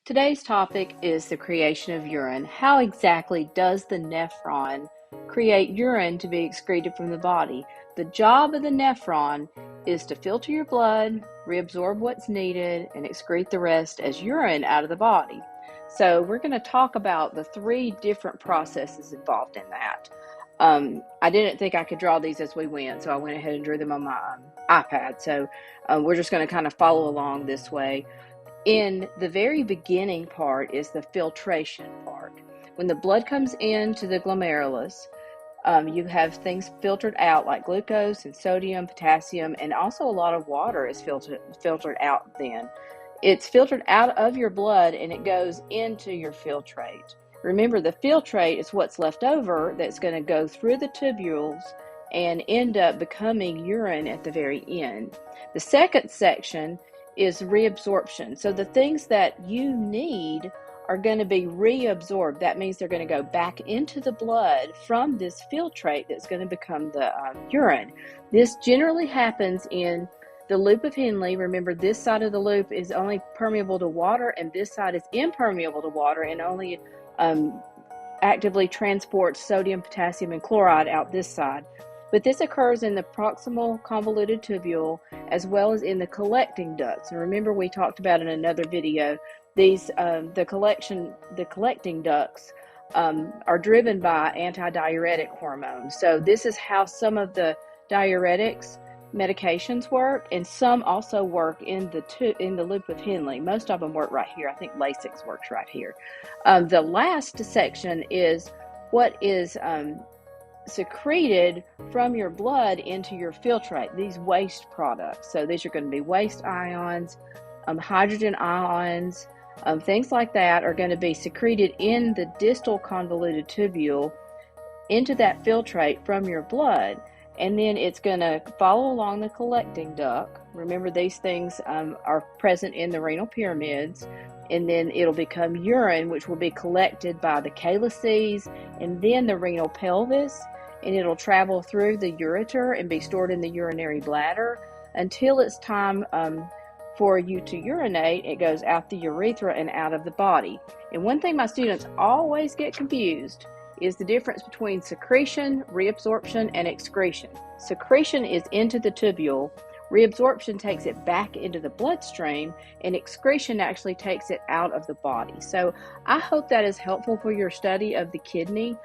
Today's topic is the creation of urine. How exactly does the nephron create urine to be excreted from the body? The job of the nephron is to filter your blood, reabsorb what's needed, and excrete the rest as urine out of the body. So we're going to talk about the three different processes involved in that. I didn't think I could draw these as we went, so I went ahead and drew them on my iPad. So we're just going to kind of follow along this way. In the very beginning part is the filtration part. When the blood comes into the glomerulus, you have things filtered out like glucose and sodium, potassium, and also a lot of water is filtered out then. It's filtered out of your blood and it goes into your filtrate. Remember, the filtrate is what's left over that's going to go through the tubules and end up becoming urine at the very end. The second section is reabsorption. So the things that you need are going to be reabsorbed. That means they're going to go back into the blood from this filtrate that's going to become the urine. This generally happens in the loop of Henle. Remember, this side of the loop is only permeable to water and this side is impermeable to water and only actively transports sodium, potassium, and chloride out this side. But this occurs in the proximal convoluted tubule as well as in the collecting ducts. And remember, we talked about in another video, these the collecting ducts are driven by antidiuretic hormones. So this is how some of the diuretics medications work, and some also work in the loop of Henle. Most of them work right here. I think Lasix works right here. The last section is what is secreted from your blood into your filtrate, these waste products. So these are going to be waste ions, hydrogen ions, things like that are going to be secreted in the distal convoluted tubule into that filtrate from your blood. And then it's going to follow along the collecting duct. Remember, these things are present in the renal pyramids. And then it'll become urine, which will be collected by the calyces and then the renal pelvis. And it'll travel through the ureter and be stored in the urinary bladder until it's time for you to urinate. It goes out the urethra and out of the body. And one thing my students always get confused is the difference between secretion, reabsorption, and excretion. Secretion is into the tubule, reabsorption takes it back into the bloodstream, and excretion actually takes it out of the body. So I hope that is helpful for your study of the kidney.